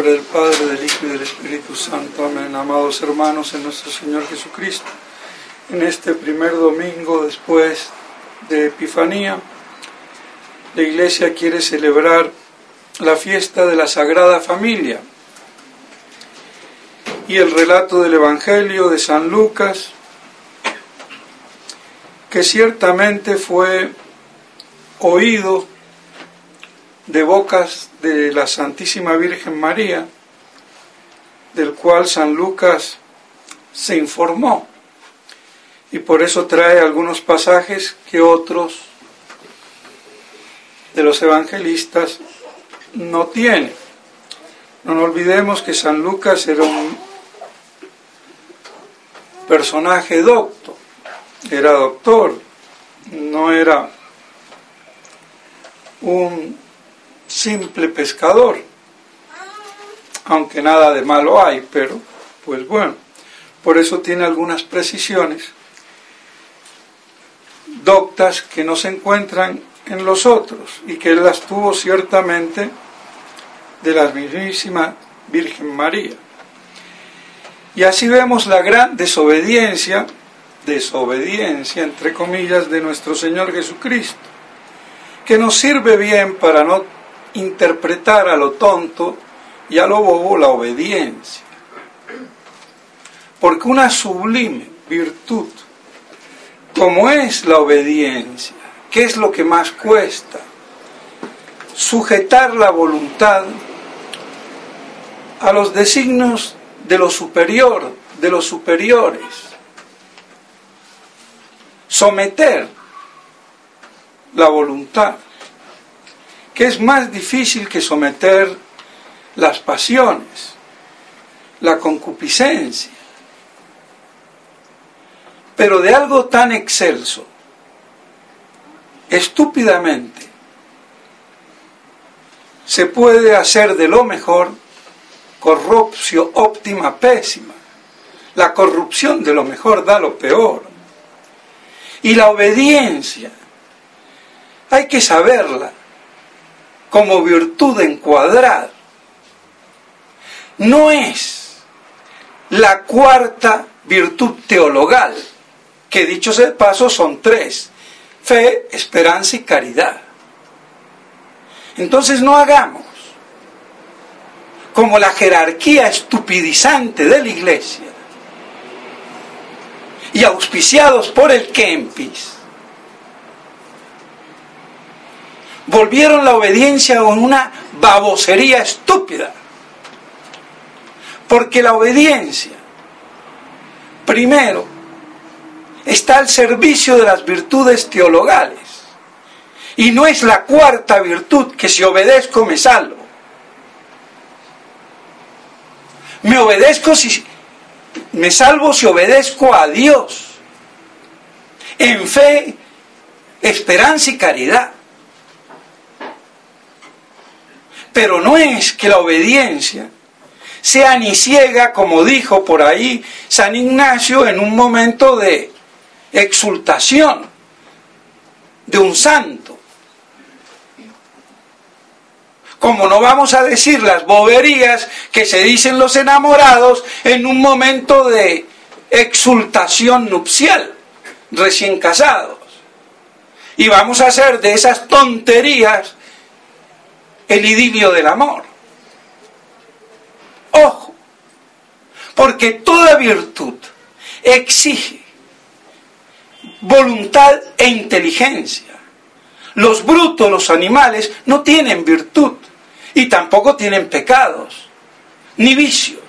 nombre del Padre, del Hijo y del Espíritu Santo. Amén. Amados hermanos en nuestro Señor Jesucristo, en este primer domingo después de Epifanía, la Iglesia quiere celebrar la fiesta de la Sagrada Familia y el relato del Evangelio de San Lucas, que ciertamente fue oído de bocas de la Santísima Virgen María, del cual San Lucas se informó, y por eso trae algunos pasajes que otros de los evangelistas no tienen. No nos olvidemos que San Lucas era un personaje docto, era doctor, no era un simple pescador, aunque nada de malo hay, pero pues bueno, por eso tiene algunas precisiones doctas que no se encuentran en los otros y que él las tuvo ciertamente de la mismísima Virgen María. Y así vemos la gran desobediencia entre comillas, de nuestro Señor Jesucristo, que nos sirve bien para no interpretar a lo tonto y a lo bobo la obediencia. Porque una sublime virtud, como es la obediencia, ¿qué es lo que más cuesta? Sujetar la voluntad a los designios de lo superior, de los superiores. Someter la voluntad, que es más difícil que someter las pasiones, la concupiscencia. Pero de algo tan excelso, estúpidamente, se puede hacer de lo mejor corruptio óptima pésima. La corrupción de lo mejor da lo peor. Y la obediencia, hay que saberla como virtud encuadrada. No es la cuarta virtud teologal, que dicho sea de paso son tres: fe, esperanza y caridad. Entonces no hagamos como la jerarquía estupidizante de la Iglesia y auspiciados por el Kempis, volvieron la obediencia en una babosería estúpida. Porque la obediencia, primero, está al servicio de las virtudes teologales. Y no es la cuarta virtud, que si obedezco me salvo. Me salvo si obedezco a Dios, en fe, esperanza y caridad. Pero no es que la obediencia sea ni ciega, como dijo por ahí San Ignacio en un momento de exultación de un santo. Como no vamos a decir las boberías que se dicen los enamorados en un momento de exultación nupcial, recién casados. Y vamos a hacer de esas tonterías el idilio del amor. Ojo, porque toda virtud exige voluntad e inteligencia. Los brutos, los animales, no tienen virtud y tampoco tienen pecados, ni vicios.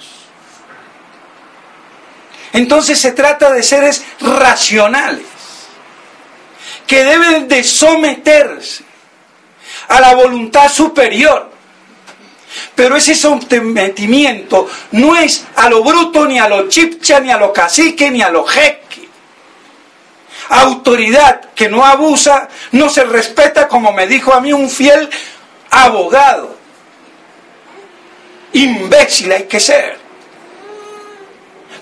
Entonces se trata de seres racionales, que deben de someterse a la voluntad superior. Pero ese sometimiento no es a lo bruto, ni a lo chipcha, ni a lo cacique, ni a lo jeque. Autoridad que no abusa no se respeta, como me dijo a mí un fiel abogado. Imbécil hay que ser.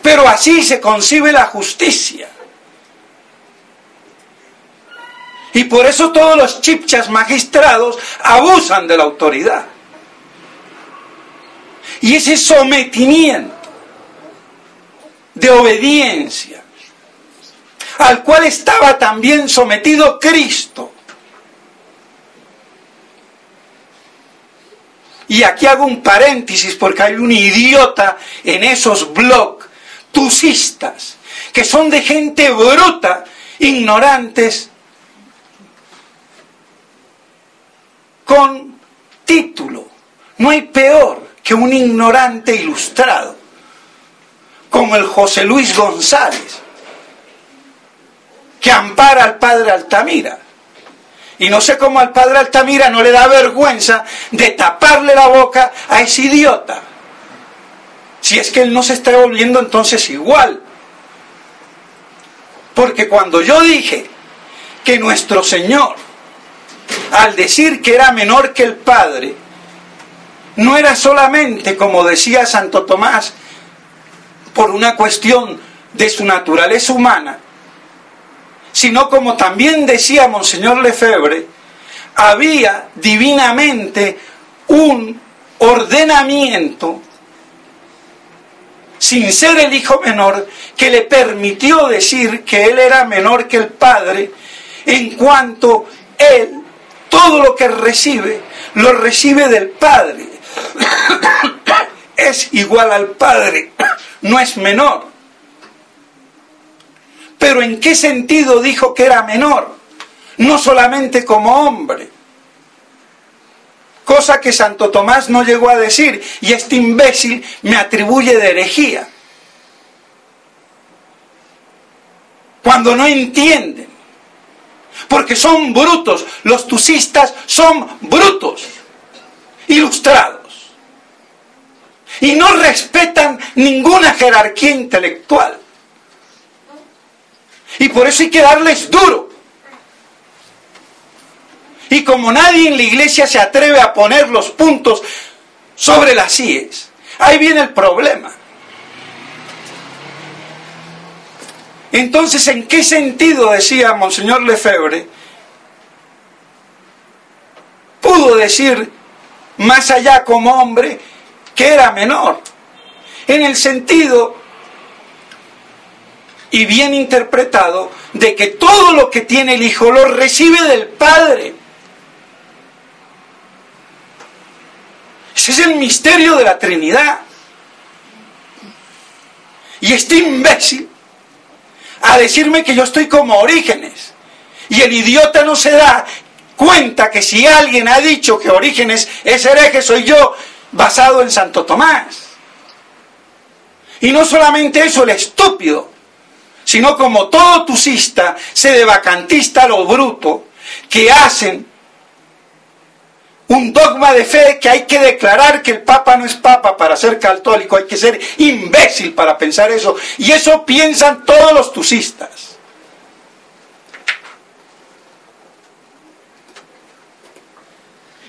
Pero así se concibe la justicia. Y por eso todos los chipchas magistrados abusan de la autoridad. Y ese sometimiento de obediencia, al cual estaba también sometido Cristo. Y aquí hago un paréntesis porque hay un idiota en esos blogs tucistas, que son de gente bruta, ignorantes, con título. No hay peor que un ignorante ilustrado, como el José Luis González, que ampara al padre Altamira. Y no sé cómo al padre Altamira no le da vergüenza de taparle la boca a ese idiota. Si es que él no se está volviendo entonces igual. Porque cuando yo dije que nuestro Señor, al decir que era menor que el Padre, no era solamente, como decía Santo Tomás, por una cuestión de su naturaleza humana, sino como también decía Monseñor Lefebvre, había divinamente un ordenamiento, sin ser el hijo menor, que le permitió decir que él era menor que el Padre, en cuanto él, todo lo que recibe, lo recibe del Padre. Es igual al Padre, no es menor. Pero ¿en qué sentido dijo que era menor? No solamente como hombre. Cosa que Santo Tomás no llegó a decir, y este imbécil me atribuye de herejía. Cuando no entienden. Porque son brutos. Los tucistas son brutos. Ilustrados. Y no respetan ninguna jerarquía intelectual. Y por eso hay que darles duro. Y como nadie en la iglesia se atreve a poner los puntos sobre las íes, ahí viene el problema. Entonces, ¿en qué sentido, decía Monseñor Lefebvre, pudo decir más allá como hombre que era menor? En el sentido, y bien interpretado, de que todo lo que tiene el Hijo lo recibe del Padre. Ese es el misterio de la Trinidad. Y este imbécil, a decirme que yo estoy como Orígenes, y el idiota no se da cuenta que si alguien ha dicho que Orígenes es hereje, soy yo, basado en Santo Tomás. Y no solamente eso, el estúpido, sino como todo tucista, sedevacantista a lo bruto, que hacen un dogma de fe que hay que declarar que el Papa no es Papa para ser católico, hay que ser imbécil para pensar eso, y eso piensan todos los tucistas.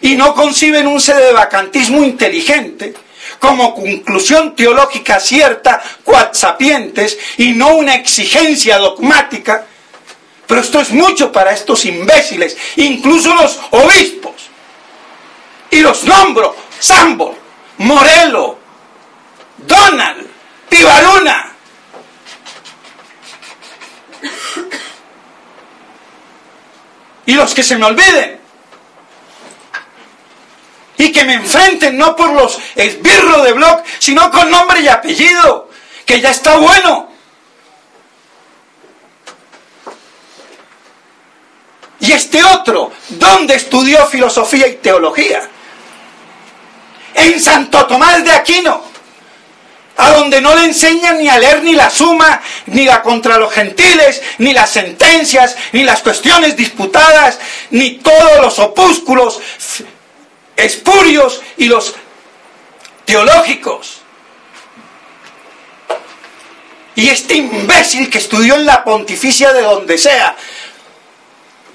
Y no conciben un sedevacantismo inteligente, como conclusión teológica cierta, quod sapientes, y no una exigencia dogmática. Pero esto es mucho para estos imbéciles, incluso los obispos. Y los nombro: Sambor, Morelo, Donald, Pivaruna. Y los que se me olviden. Y que me enfrenten no por los esbirros de blog, sino con nombre y apellido, que ya está bueno. Y este otro, ¿dónde estudió filosofía y teología? En Santo Tomás de Aquino, a donde no le enseñan ni a leer ni la suma, ni la contra los gentiles, ni las sentencias, ni las cuestiones disputadas, ni todos los opúsculos espurios y los teológicos. Y este imbécil que estudió en la pontificia de donde sea,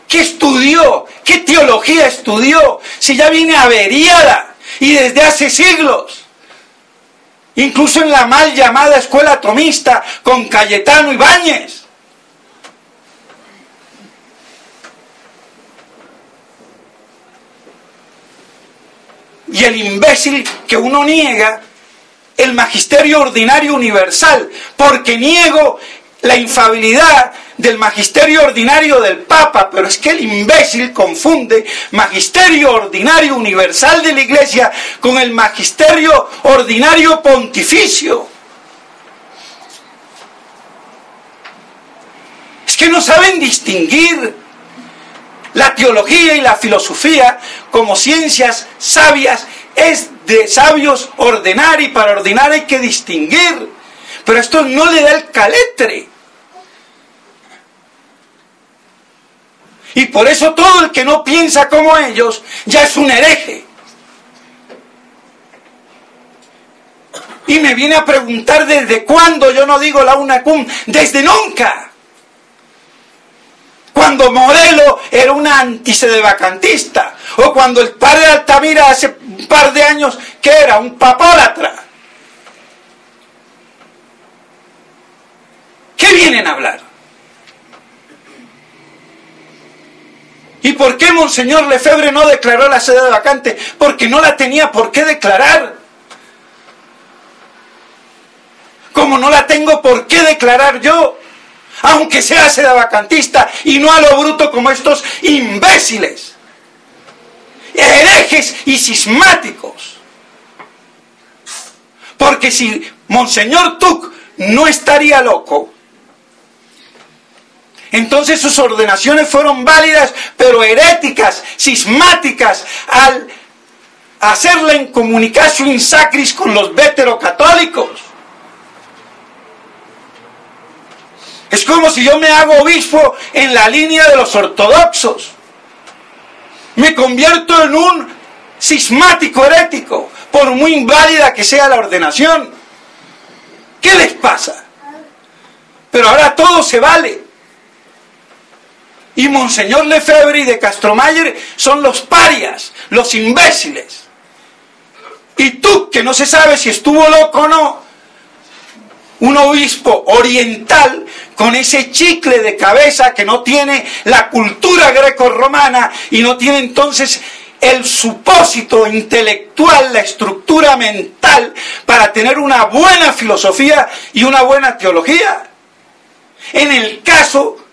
¿qué estudió? ¿Qué teología estudió? Si ya viene averiada y desde hace siglos. Incluso en la mal llamada escuela tomista con Cayetano Ibáñez. Y el imbécil que uno niega el magisterio ordinario universal, porque niego la infalibilidad del magisterio ordinario del Papa, pero es que el imbécil confunde magisterio ordinario universal de la Iglesia con el magisterio ordinario pontificio. Es que no saben distinguir la teología y la filosofía como ciencias sabias. Es de sabios ordenar, y para ordenar hay que distinguir, pero esto no le da el caletre. Y por eso todo el que no piensa como ellos ya es un hereje. Y me viene a preguntar desde cuándo yo no digo la una cum, desde nunca. Cuando Modelo era una antisedevacantista, o cuando el padre Altamira hace un par de años que era un papólatra. ¿Qué vienen a hablar? ¿Y por qué Monseñor Lefebvre no declaró la sede vacante? Porque no la tenía por qué declarar. Como no la tengo por qué declarar yo, aunque sea sedevacantista, y no a lo bruto como estos imbéciles, herejes y cismáticos. Porque si Monseñor Tuc no estaría loco, entonces sus ordenaciones fueron válidas, pero heréticas, cismáticas, al hacerla en comunicatio in sacris con los veterocatólicos. Es como si yo me hago obispo en la línea de los ortodoxos. Me convierto en un cismático herético, por muy inválida que sea la ordenación. ¿Qué les pasa? Pero ahora todo se vale. Y Monseñor Lefebvre y de Castromayer son los parias, los imbéciles. Y tú, que no se sabe si estuvo loco o no, un obispo oriental con ese chicle de cabeza que no tiene la cultura greco-romana y no tiene entonces el supósito intelectual, la estructura mental para tener una buena filosofía y una buena teología. En el caso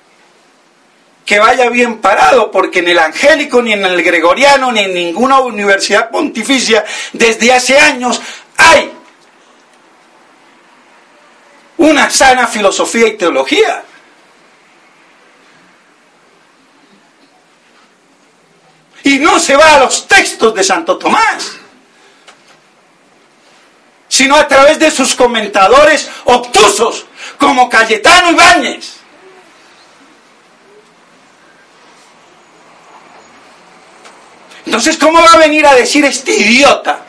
que vaya bien parado, porque en el angélico, ni en el gregoriano, ni en ninguna universidad pontificia desde hace años hay una sana filosofía y teología. Y no se va a los textos de Santo Tomás, sino a través de sus comentadores obtusos, como Cayetano Ibáñez. Entonces, ¿cómo va a venir a decir este idiota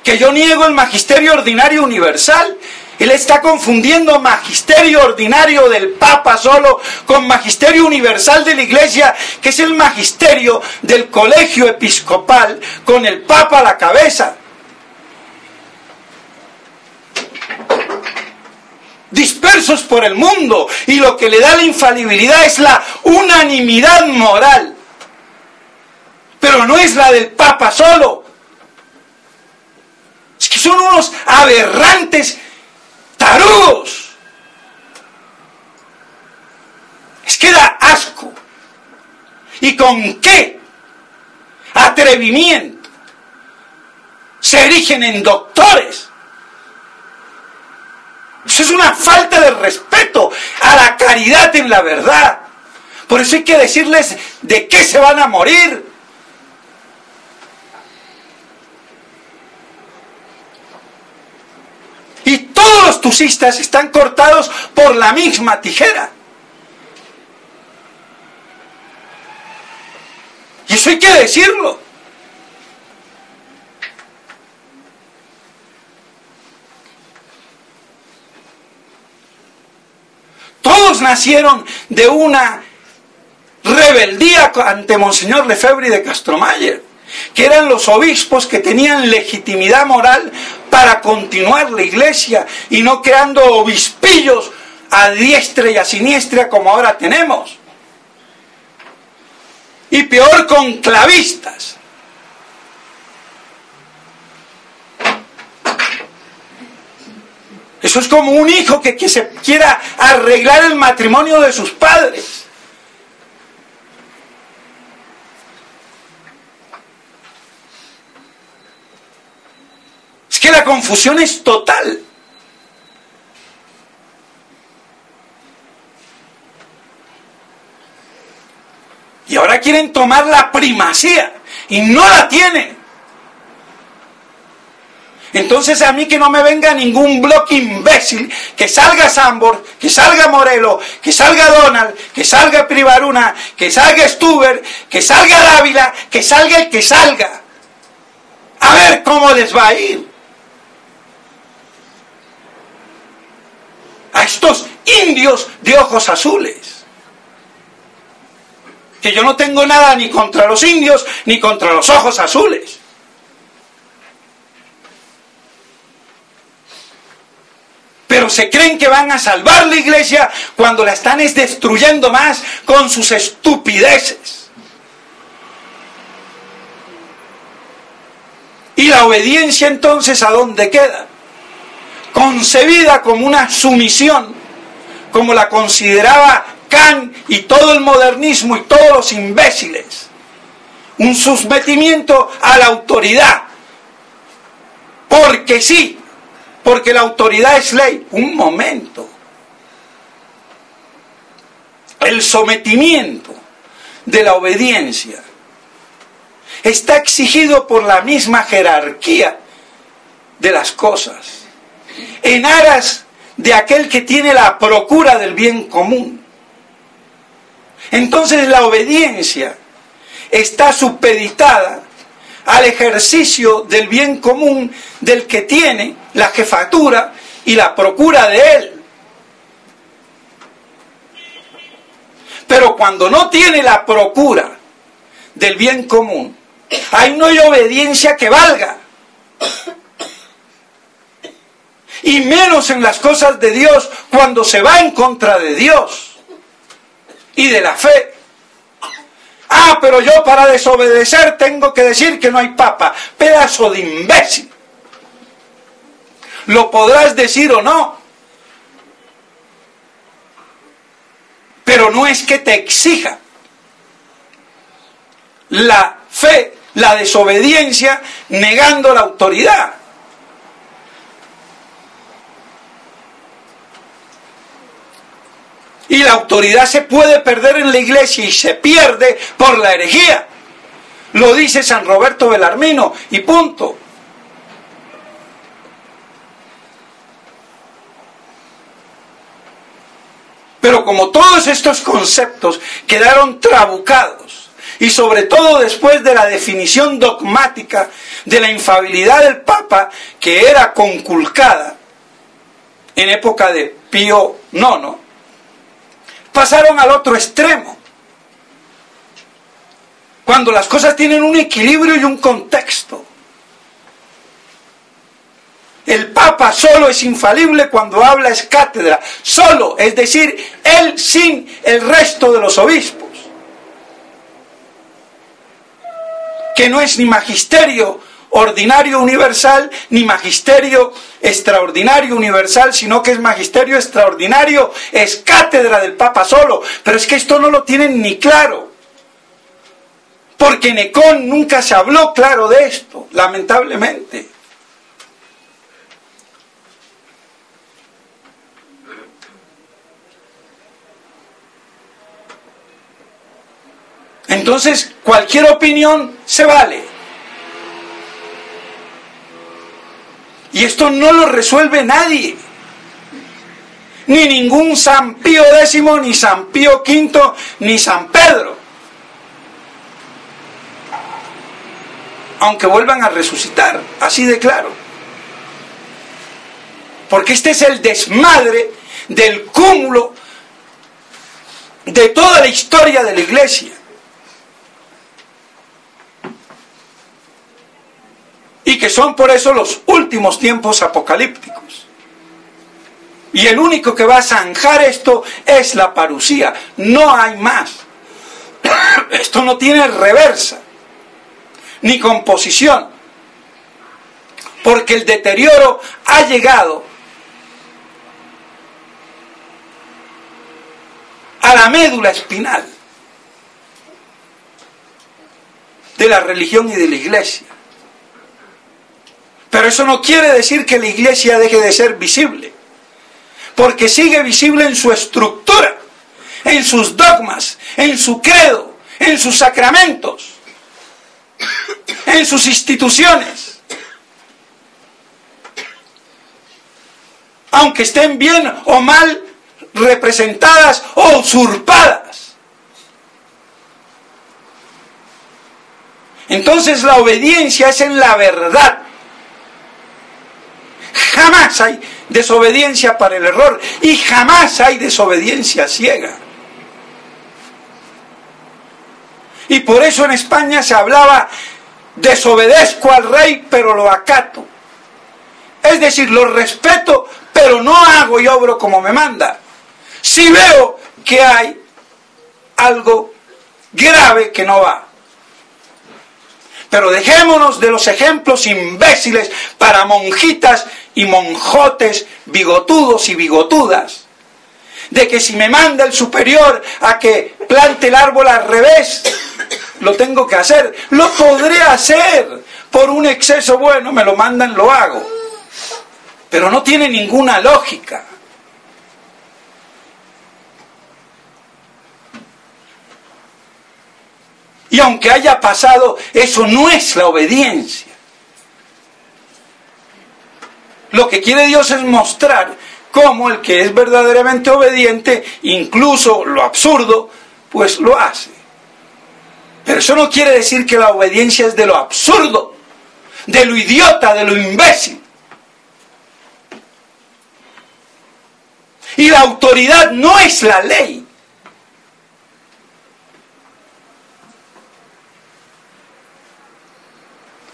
que yo niego el magisterio ordinario universal? Él está confundiendo magisterio ordinario del Papa solo con magisterio universal de la Iglesia, que es el magisterio del colegio episcopal con el Papa a la cabeza. Dispersos por el mundo, y lo que le da la infalibilidad es la unanimidad moral. Pero no es la del Papa solo. Es que son unos aberrantes tarugos. Es que da asco. ¿Y con qué atrevimiento se erigen en doctores? Eso es una falta de respeto a la caridad en la verdad. Por eso hay que decirles de qué se van a morir. Y todos los tucistas están cortados por la misma tijera. Y eso hay que decirlo. Todos nacieron de una rebeldía ante Monseñor Lefebvre y de Castromayer, que eran los obispos que tenían legitimidad moral para continuar la Iglesia y no creando obispillos a diestra y a siniestra como ahora tenemos. Y peor, con clavistas. Eso es como un hijo que se quiera arreglar el matrimonio de sus padres. Es que la confusión es total. Y ahora quieren tomar la primacía y no la tienen. Entonces a mí que no me venga ningún bloque imbécil, que salga Sambor, que salga Morelos, que salga Donald, que salga Privaruna, que salga Stuber, que salga Dávila, que salga el que salga. A ver cómo les va a ir. A estos indios de ojos azules. Que yo no tengo nada ni contra los indios, ni contra los ojos azules. Pero se creen que van a salvar la iglesia cuando la están destruyendo más con sus estupideces. Y la obediencia entonces, ¿a dónde queda? Concebida como una sumisión, como la consideraba Kant y todo el modernismo y todos los imbéciles. Un sometimiento a la autoridad. Porque sí. Porque la autoridad es ley. Un momento. El sometimiento de la obediencia está exigido por la misma jerarquía de las cosas, en aras de aquel que tiene la procura del bien común. Entonces la obediencia está supeditada al ejercicio del bien común del que tiene la jefatura y la procura de él. Pero cuando no tiene la procura del bien común, ahí no hay obediencia que valga. Y menos en las cosas de Dios, cuando se va en contra de Dios y de la fe. Ah, pero yo para desobedecer tengo que decir que no hay papa. Pedazo de imbécil. Lo podrás decir o no. Pero no es que te exija la fe, la desobediencia, negando la autoridad. Y la autoridad se puede perder en la iglesia y se pierde por la herejía. Lo dice San Roberto Belarmino y punto. Pero como todos estos conceptos quedaron trabucados, y sobre todo después de la definición dogmática de la infalibilidad del Papa, que era conculcada en época de Pío IX, pasaron al otro extremo. Cuando las cosas tienen un equilibrio y un contexto. El Papa solo es infalible cuando habla es cátedra. Solo, es decir, él sin el resto de los obispos. Que no es ni magisterio ordinario universal, ni magisterio extraordinario universal, sino que es magisterio extraordinario, es cátedra del Papa solo. Pero es que esto no lo tienen ni claro, porque en Ecón nunca se habló claro de esto, lamentablemente. Entonces, cualquier opinión se vale. Y esto no lo resuelve nadie. Ni ningún San Pío X, ni San Pío V, ni San Pedro. Aunque vuelvan a resucitar, así de claro. Porque este es el desmadre del cúmulo de toda la historia de la Iglesia. Y que son por eso los últimos tiempos apocalípticos. Y el único que va a zanjar esto es la parusía. No hay más. Esto no tiene reversa, ni composición. Porque el deterioro ha llegado la médula espinal de la religión y de la iglesia. Pero eso no quiere decir que la iglesia deje de ser visible, porque sigue visible en su estructura, en sus dogmas, en su credo, en sus sacramentos, en sus instituciones. Aunque estén bien o mal representadas o usurpadas. Entonces la obediencia es en la verdad. Jamás hay desobediencia para el error y jamás hay desobediencia ciega. Y por eso en España se hablaba: desobedezco al rey, pero lo acato. Es decir, lo respeto, pero no hago y obro como me manda. Si veo que hay algo grave que no va. Pero dejémonos de los ejemplos imbéciles para monjitas y monjotes bigotudos y bigotudas, de que si me manda el superior a que plante el árbol al revés, lo tengo que hacer. Lo podré hacer por un exceso, bueno, me lo mandan, lo hago. Pero no tiene ninguna lógica. Y aunque haya pasado, eso no es la obediencia. Lo que quiere Dios es mostrar cómo el que es verdaderamente obediente, incluso lo absurdo, pues lo hace. Pero eso no quiere decir que la obediencia es de lo absurdo, de lo idiota, de lo imbécil. Y la autoridad no es la ley.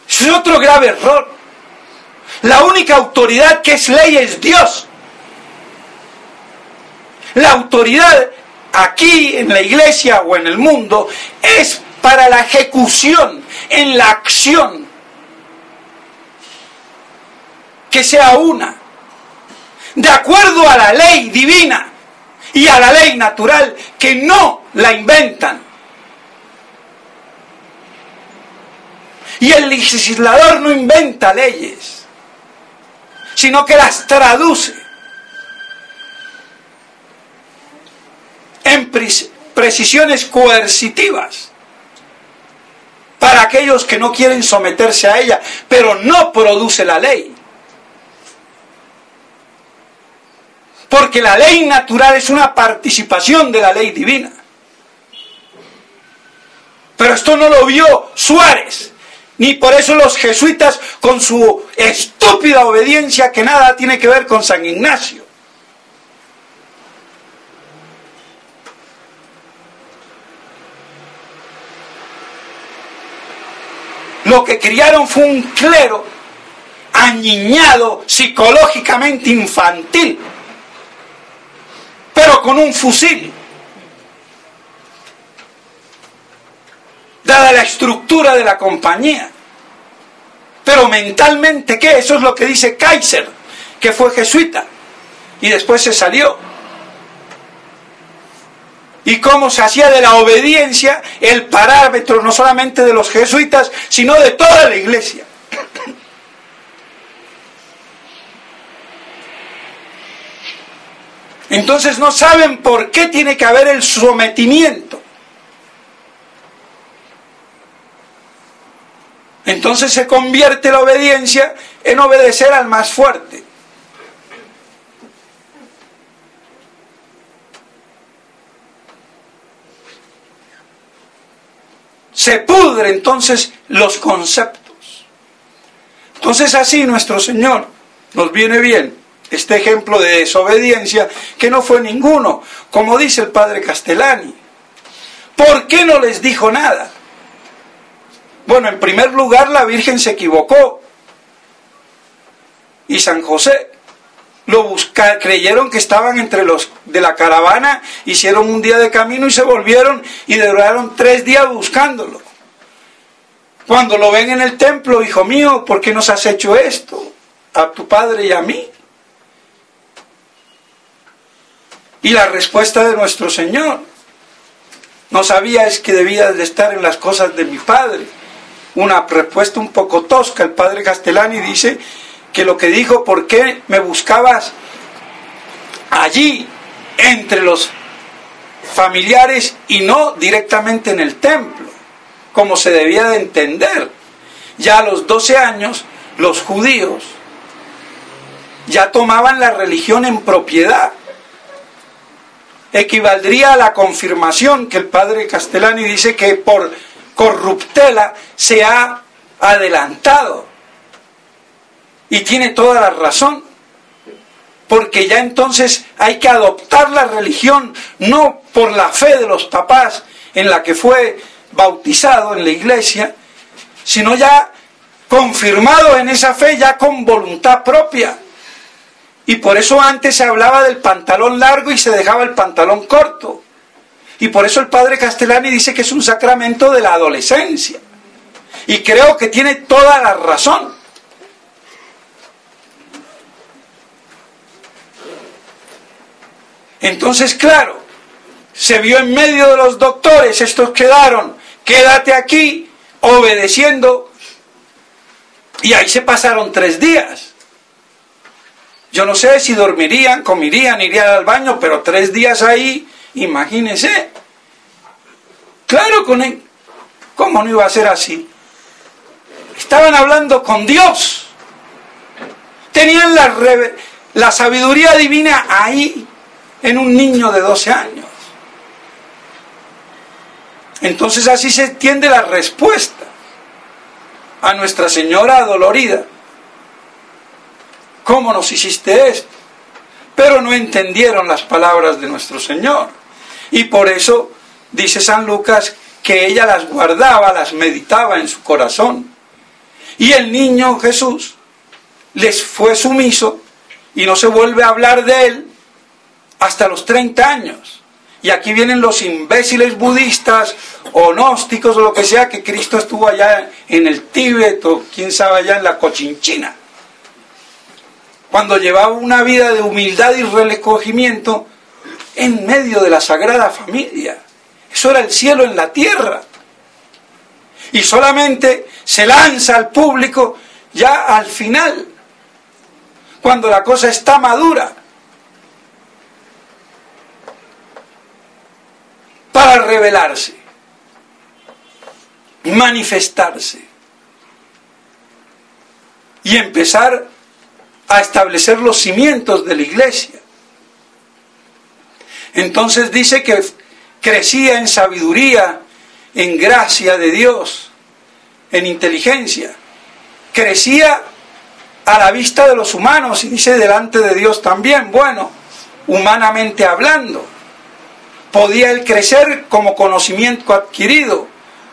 Es otro grave error. La única autoridad que es ley es Dios. La autoridad aquí en la iglesia o en el mundo es para la ejecución, en la acción, que sea una, de acuerdo a la ley divina y a la ley natural, que no la inventan. Y el legislador no inventa leyes, sino que las traduce en precisiones coercitivas para aquellos que no quieren someterse a ella, pero no produce la ley. Porque la ley natural es una participación de la ley divina. Pero esto no lo vio Suárez, ni por eso los jesuitas con su estúpida obediencia que nada tiene que ver con San Ignacio. Lo que criaron fue un clero añiñado, psicológicamente infantil, pero con un fusil. Dada la estructura de la compañía. Pero mentalmente, ¿qué? Eso es lo que dice Kaiser, que fue jesuita y después se salió. Y cómo se hacía de la obediencia el parámetro no solamente de los jesuitas, sino de toda la iglesia. Entonces no saben por qué tiene que haber el sometimiento. Entonces se convierte la obediencia en obedecer al más fuerte. Se pudren entonces los conceptos. Entonces así nuestro Señor nos viene bien este ejemplo de desobediencia, que no fue ninguno, como dice el padre Castellani. ¿Por qué no les dijo nada? Bueno, en primer lugar la Virgen se equivocó y San José creyeron que estaban entre los de la caravana, hicieron un día de camino y se volvieron y duraron 3 días buscándolo. Cuando lo ven en el templo: hijo mío, ¿por qué nos has hecho esto a tu padre y a mí? Y la respuesta de nuestro Señor: No sabía es que debía de estar en las cosas de mi padre. Una respuesta un poco tosca. El padre Castellani dice que lo que dijo, ¿por qué me buscabas allí entre los familiares y no directamente en el templo? Como se debía de entender. Ya a los 12 años, los judíos ya tomaban la religión en propiedad. Equivaldría a la confirmación que el padre Castellani dice que por corruptela se ha adelantado. Y tiene toda la razón, porque ya entonces hay que adoptar la religión no por la fe de los papás en la que fue bautizado en la iglesia, sino ya confirmado en esa fe, ya con voluntad propia. Y por eso antes se hablaba del pantalón largo y se dejaba el pantalón corto. Y por eso el padre Castellani dice que es un sacramento de la adolescencia. Y creo que tiene toda la razón. Entonces, claro, se vio en medio de los doctores, estos quedaron, quédate aquí, obedeciendo, y ahí se pasaron 3 días. Yo no sé si dormirían, comerían, irían al baño, pero 3 días ahí, imagínense. Claro, ¿cómo no iba a ser así? Estaban hablando con Dios. Tenían la sabiduría divina ahí, en un niño de 12 años. Entonces así se entiende la respuesta a Nuestra Señora dolorida. ¿Cómo nos hiciste esto? Pero no entendieron las palabras de nuestro Señor. Y por eso dice San Lucas que ella las guardaba, las meditaba en su corazón. Y el niño Jesús les fue sumiso y no se vuelve a hablar de él hasta los 30 años. Y aquí vienen los imbéciles budistas o gnósticos o lo que sea, que Cristo estuvo allá en el Tíbet o quién sabe allá en la Cochinchina. Cuando llevaba una vida de humildad y recogimiento en medio de la Sagrada Familia. Eso era el cielo en la tierra. Y solamente se lanza al público ya al final, cuando la cosa está madura, para revelarse, manifestarse y empezar a establecer los cimientos de la iglesia. Entonces dice que crecía en sabiduría, en gracia de Dios, en inteligencia. Crecía a la vista de los humanos y dice delante de Dios también. Bueno, humanamente hablando, podía él crecer como conocimiento adquirido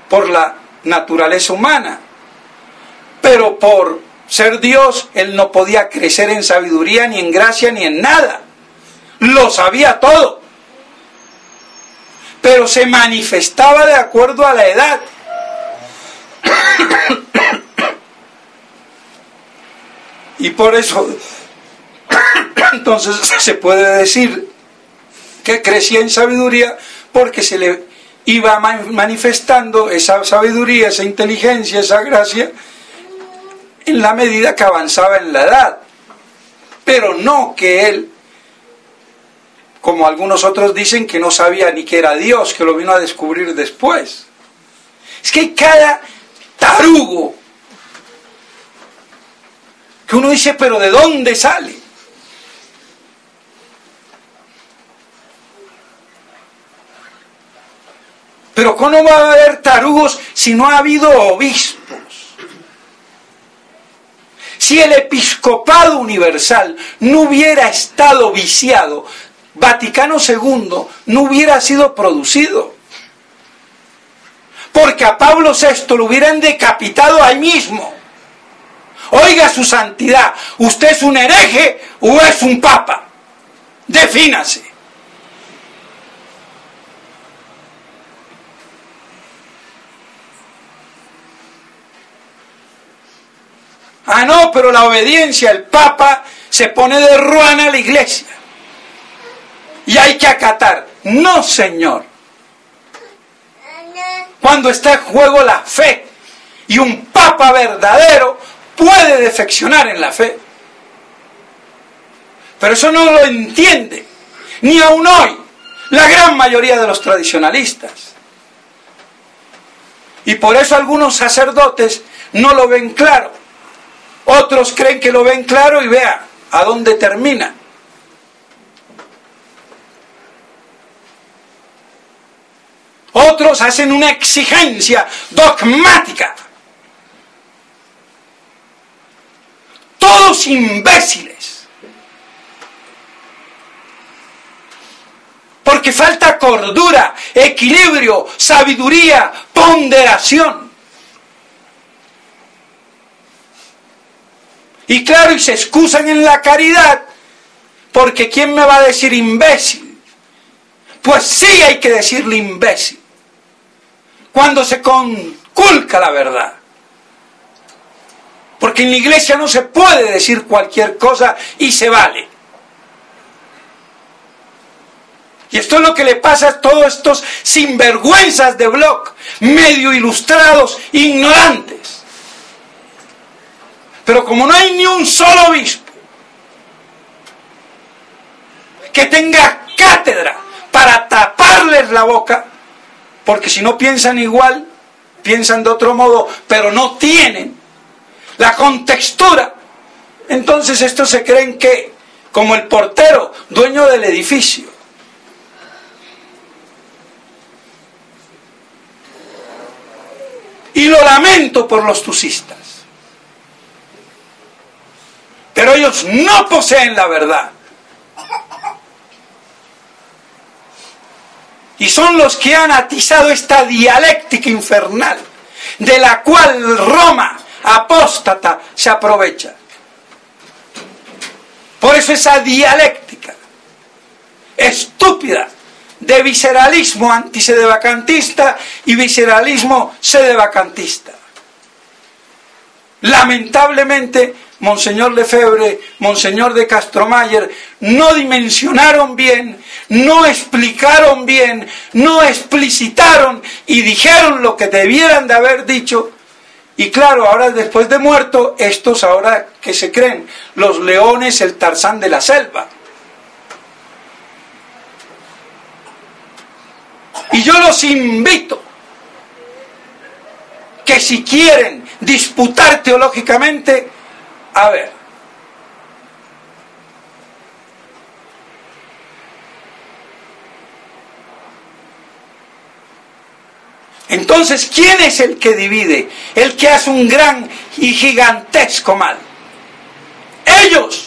por la naturaleza humana, pero por ser Dios, él no podía crecer en sabiduría, ni en gracia, ni en nada. Lo sabía todo, pero se manifestaba de acuerdo a la edad. Y por eso, entonces se puede decir que crecía en sabiduría, porque se le iba manifestando esa sabiduría, esa inteligencia, esa gracia, en la medida que avanzaba en la edad. Pero no que él, como algunos otros dicen, que no sabía ni que era Dios, que lo vino a descubrir después. Es que hay cada tarugo que uno dice, pero ¿de dónde sale? Pero ¿cómo va a haber tarugos si no ha habido obispos? Si el episcopado universal no hubiera estado viciado, Vaticano II no hubiera sido producido. Porque a Pablo VI lo hubieran decapitado ahí mismo. Oiga, su santidad, ¿usted es un hereje o es un papa? Defínase. Ah, no, pero la obediencia, el Papa se pone de ruana a la iglesia. Y hay que acatar. No, señor. cuando está en juego la fe. Y un papa verdadero puede defeccionar en la fe. Pero eso no lo entiende, ni aún hoy, la gran mayoría de los tradicionalistas. Y por eso algunos sacerdotes no lo ven claro. Otros creen que lo ven claro y vea a dónde termina. Otros hacen una exigencia dogmática. Todos imbéciles. Porque falta cordura, equilibrio, sabiduría, ponderación. Y claro, y se excusan en la caridad, porque ¿quién me va a decir imbécil? Pues sí hay que decirle imbécil, cuando se conculca la verdad. Porque en la iglesia no se puede decir cualquier cosa y se vale. Y esto es lo que le pasa a todos estos sinvergüenzas de blog, medio ilustrados, ignorantes. Pero como no hay ni un solo obispo que tenga cátedra para taparles la boca, porque si no piensan igual, piensan de otro modo, pero no tienen la contextura, entonces estos se creen que, como el portero, dueño del edificio. Y lo lamento por los tusistas. Pero ellos no poseen la verdad. Y son los que han atizado esta dialéctica infernal, de la cual Roma apóstata se aprovecha. Por eso esa dialéctica estúpida de visceralismo antisedevacantista y visceralismo sedevacantista. Lamentablemente, Monseñor Lefebvre, Monseñor de Castromayer no dimensionaron bien, no explicaron bien, no explicitaron y dijeron lo que debieran de haber dicho. Y claro, ahora después de muerto, estos ahora que se creen, los leones, el Tarzán de la selva. Y yo los invito que si quieren disputar teológicamente, a ver, entonces, ¿quién es el que divide? El que hace un gran y gigantesco mal. Ellos.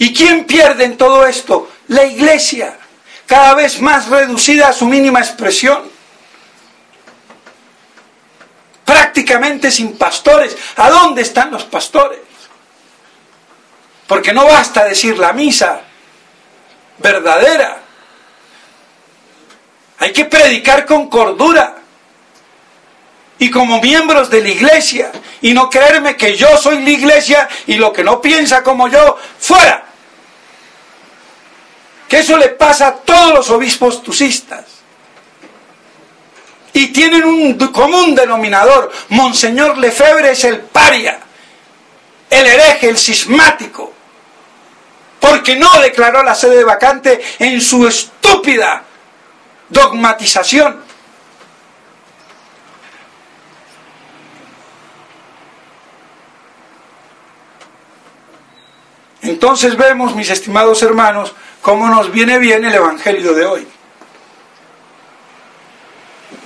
¿Y quién pierde en todo esto? La iglesia, cada vez más reducida a su mínima expresión. Prácticamente sin pastores. ¿A dónde están los pastores? Porque no basta decir la misa verdadera. Hay que predicar con cordura. Y como miembros de la iglesia. Y no creerme que yo soy la iglesia y lo que no piensa como yo, fuera. Que eso le pasa a todos los obispos tusistas. Y tienen un común denominador. Monseñor Lefebvre es el paria, el hereje, el cismático, porque no declaró la sede vacante en su estúpida dogmatización. Entonces vemos, mis estimados hermanos, cómo nos viene bien el Evangelio de hoy.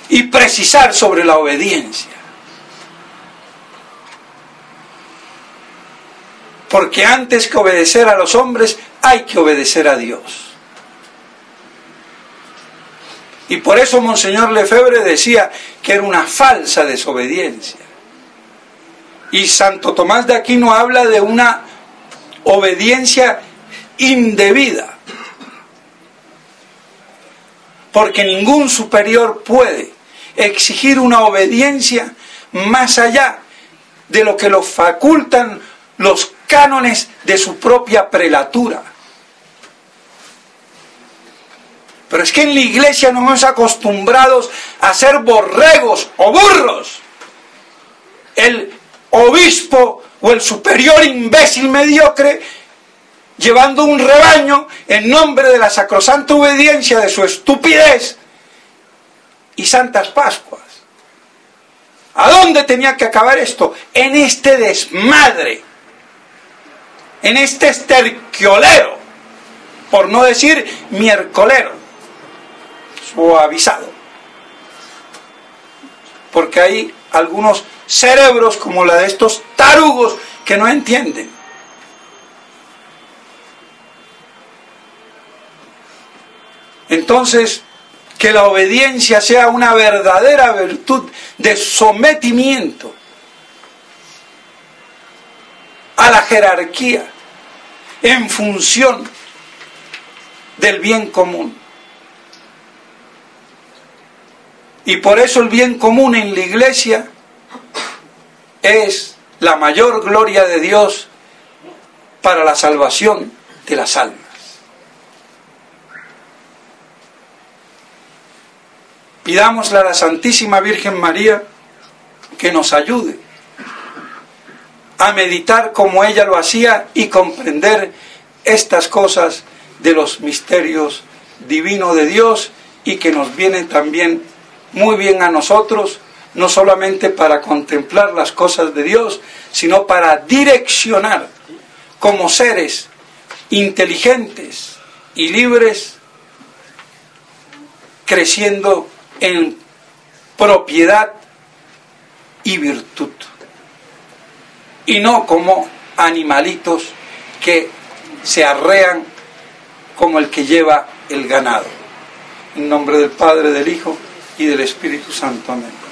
Y precisar sobre la obediencia. Porque antes que obedecer a los hombres, hay que obedecer a Dios. Y por eso Monseñor Lefebvre decía que era una falsa desobediencia. Y Santo Tomás de Aquino habla de una obediencia indebida. Porque ningún superior puede exigir una obediencia más allá de lo que los facultan los cánones de su propia prelatura. Pero es que en la iglesia nos hemos acostumbrado a ser borregos o burros. El obispo o el superior imbécil mediocre llevando un rebaño en nombre de la sacrosanta obediencia de su estupidez y santas Pascuas. ¿A dónde tenía que acabar esto? En este desmadre, en este esterquiolero, por no decir miércolero, suavizado. Porque hay algunos cerebros como la de estos tarugos que no entienden. Entonces, que la obediencia sea una verdadera virtud de sometimiento a la jerarquía en función del bien común. Y por eso el bien común en la iglesia es la mayor gloria de Dios para la salvación de las almas. Pidámosle a la Santísima Virgen María que nos ayude a meditar como ella lo hacía y comprender estas cosas de los misterios divinos de Dios, y que nos vienen también muy bien a nosotros, no solamente para contemplar las cosas de Dios, sino para direccionar como seres inteligentes y libres, creciendo en propiedad y virtud, y no como animalitos que se arrean como el que lleva el ganado. En nombre del Padre, del Hijo y del Espíritu Santo. Amén.